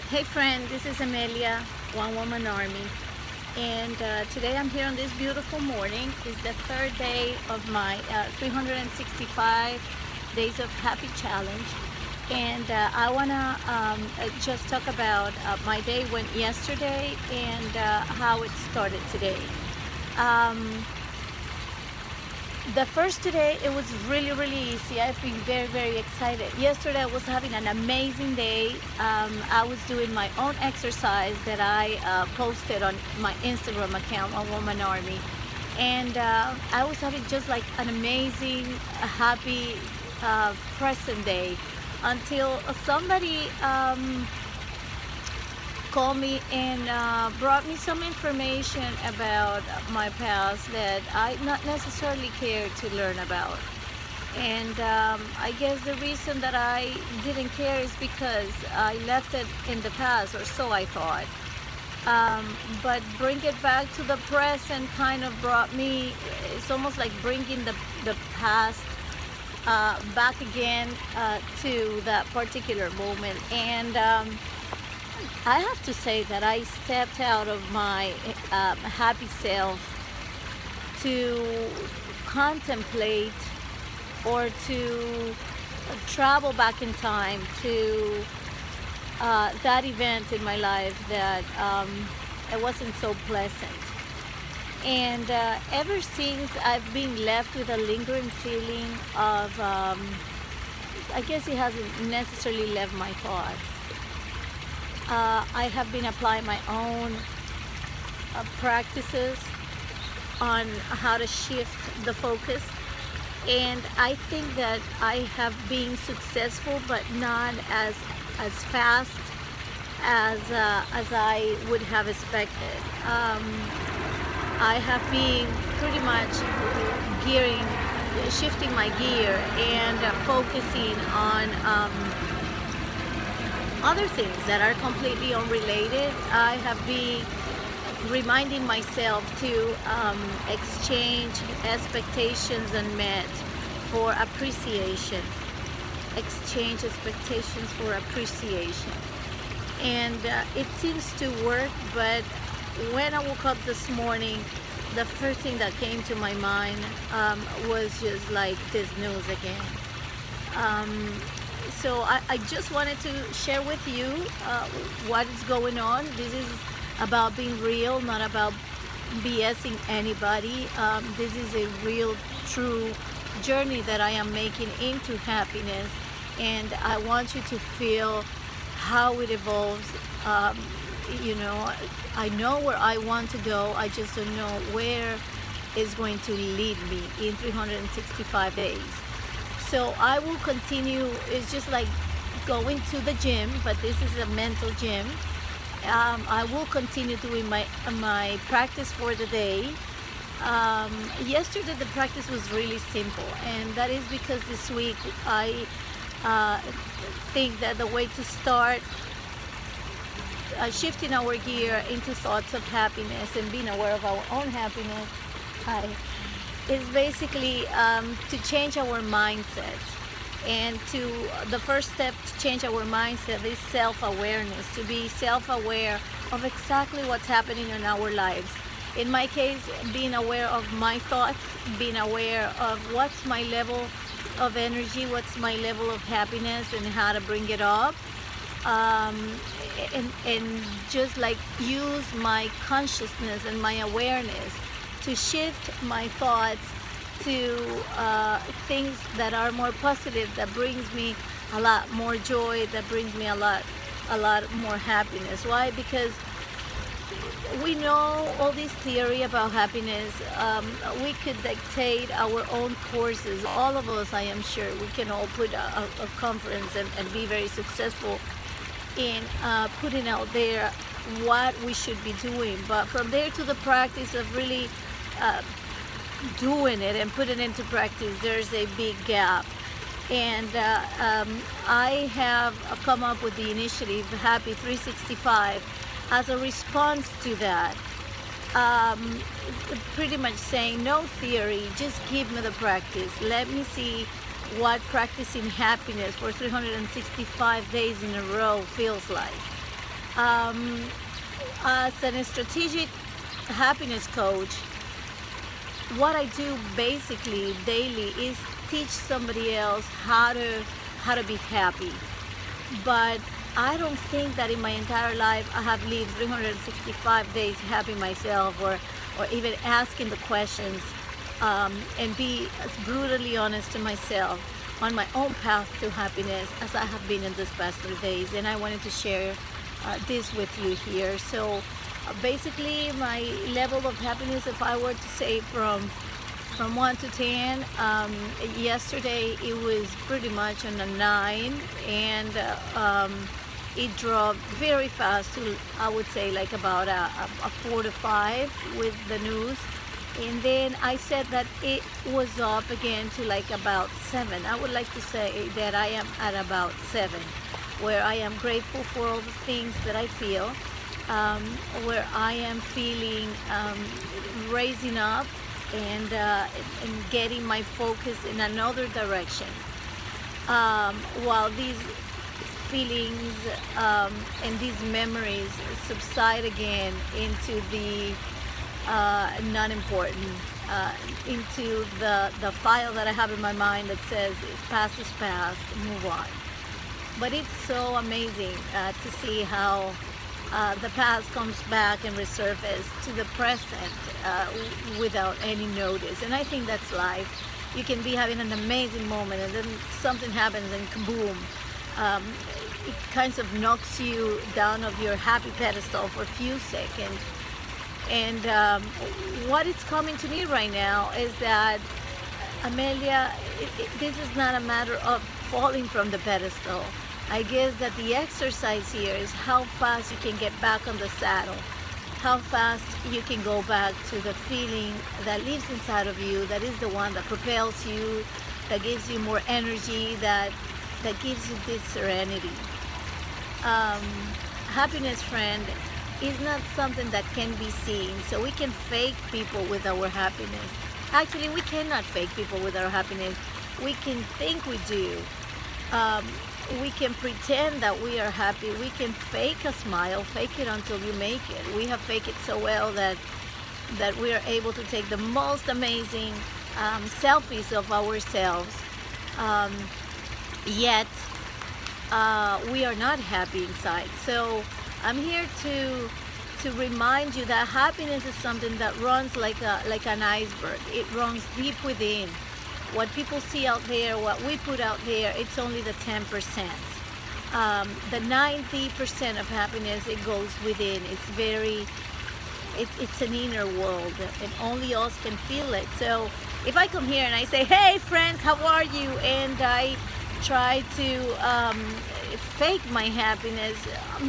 Hey friend, this is Amelia, One Woman Army, and today I'm here on this beautiful morning. It's the third day of my 365 Days of Happy Challenge, and I want to just talk about my day went yesterday and how it started today. Um, the first today, it was really easy. I've been very excited. Yesterday I was having an amazing day. I was doing my own exercise that I posted on my Instagram account, One Woman Army, and I was having just like an amazing, happy, present day until somebody called me and brought me some information about my past that I not necessarily care to learn about. And I guess the reason that I didn't care is because I left it in the past, or so I thought. But bring it back to the present kind of brought me, it's almost like bringing the past back again to that particular moment. And I have to say that I stepped out of my happy self to contemplate or to travel back in time to that event in my life that it wasn't so pleasant. And ever since, I've been left with a lingering feeling of, I guess it hasn't necessarily left my thoughts. I have been applying my own practices on how to shift the focus, and I think that I have been successful, but not as fast as I would have expected. I have been pretty much shifting my gear and focusing on other things that are completely unrelated. I have been reminding myself to exchange expectations unmet for appreciation. Exchange expectations for appreciation. And it seems to work, but when I woke up this morning, the first thing that came to my mind was just like this news again. So I just wanted to share with you what is going on. This is about being real, not about BSing anybody. This is a real, true journey that I am making into happiness, and I want you to feel how it evolves. I know where I want to go. I just don't know where it's going to lead me in 365 days. So I will continue. It's just like going to the gym, but this is a mental gym. I will continue doing my practice for the day. Yesterday the practice was really simple, and that is because this week I think that the way to start shifting our gear into thoughts of happiness and being aware of our own happiness is basically to change our mindset. And the first step to change our mindset is self-awareness, to be self-aware of exactly what's happening in our lives. In my case, being aware of my thoughts, being aware of what's my level of energy, what's my level of happiness, and how to bring it up. And just like use my consciousness and my awareness to shift my thoughts to things that are more positive, that brings me a lot more joy, that brings me a lot more happiness. Why? Because we know all this theory about happiness. We could dictate our own courses. All of us, I am sure, we can all put a conference and be very successful in putting out there what we should be doing. But from there to the practice of really doing it and putting it into practice, there's a big gap. And I have come up with the initiative Happy 365 as a response to that. Pretty much saying no theory, just give me the practice. Let me see what practicing happiness for 365 days in a row feels like. Um, as a strategic happiness coach, what I do basically daily is teach somebody else how to be happy. But I don't think that in my entire life I have lived 365 days happy myself, or even asking the questions, and be as brutally honest to myself on my own path to happiness as I have been in this past 3 days. And I wanted to share this with you here. So basically, my level of happiness, if I were to say from 1 to 10, yesterday it was pretty much on a 9, and it dropped very fast to, I would say, like about a 4 to 5 with the news. And then I said that it was up again to like about 7. I would like to say that I am at about 7, where I am grateful for all the things that I feel, where I am feeling raising up and getting my focus in another direction. While these feelings and these memories subside again into the non-important, into the file that I have in my mind that says past is past, move on. But it's so amazing to see how the past comes back and resurfaces to the present without any notice. And I think that's life. You can be having an amazing moment, and then something happens and kaboom. It kind of knocks you down of your happy pedestal for a few seconds. And what is coming to me right now is that, Amelia, this is not a matter of falling from the pedestal. I guess that the exercise here is how fast you can get back on the saddle, how fast you can go back to the feeling that lives inside of you, that is the one that propels you, that gives you more energy, that gives you this serenity. Happiness, friend, is not something that can be seen. So we can fake people with our happiness. Actually, we cannot fake people with our happiness. We can think we do. We can pretend that we are happy. We can fake a smile, fake it until you make it. We have faked it so well that we are able to take the most amazing selfies of ourselves. Yet we are not happy inside. So I'm here to remind you that happiness is something that runs like an iceberg. It runs deep within. What people see out there, what we put out there, it's only the 10%. The 90% of happiness, it goes within. It's an inner world, and only us can feel it. So if I come here and I say, hey friends, how are you? And I try to fake my happiness,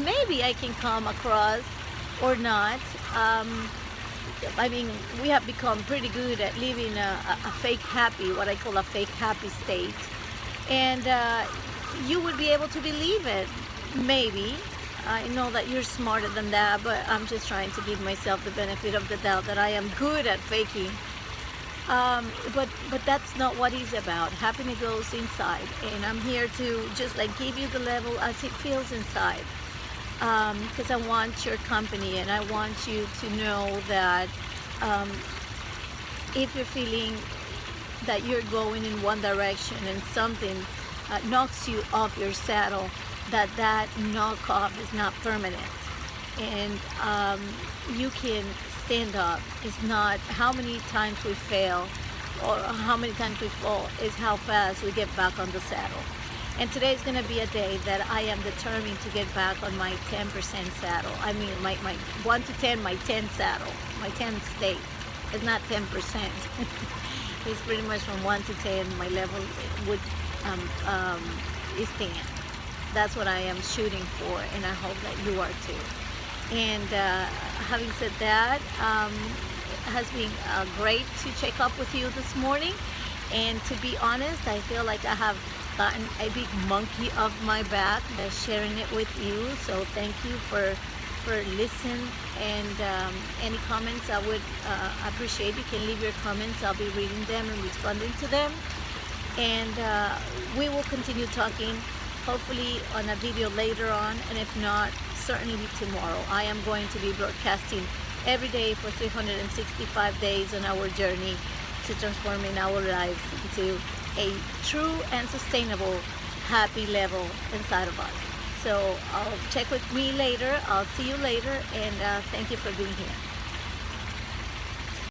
maybe I can come across or not. I mean, we have become pretty good at living a fake happy, what I call a fake happy state. And you would be able to believe it, maybe. I know that you're smarter than that, but I'm just trying to give myself the benefit of the doubt that I am good at faking. But that's not what it's about. Happiness goes inside, and I'm here to just like give you the level as it feels inside. Because I want your company, and I want you to know that if you're feeling that you're going in one direction and something knocks you off your saddle, that knock off is not permanent, and you can stand up. It's not how many times we fail or how many times we fall, is how fast we get back on the saddle. And today is going to be a day that I am determined to get back on my 10% saddle. I mean, my 1 to 10, my 10 saddle, my 10 state. It's not 10%. It's pretty much from 1 to 10, my level would is 10. That's what I am shooting for, and I hope that you are too. And having said that, it has been great to check up with you this morning. And to be honest, I feel like I have gotten a big monkey off my back by sharing it with you. So thank you for listening, and any comments I would appreciate. You can leave your comments. I'll be reading them and responding to them, and we will continue talking hopefully on a video later on, and if not, certainly tomorrow. I am going to be broadcasting every day for 365 days on our journey to transforming our lives into a true and sustainable happy level inside of us. So I'll check with me later. I'll see you later, and thank you for being here.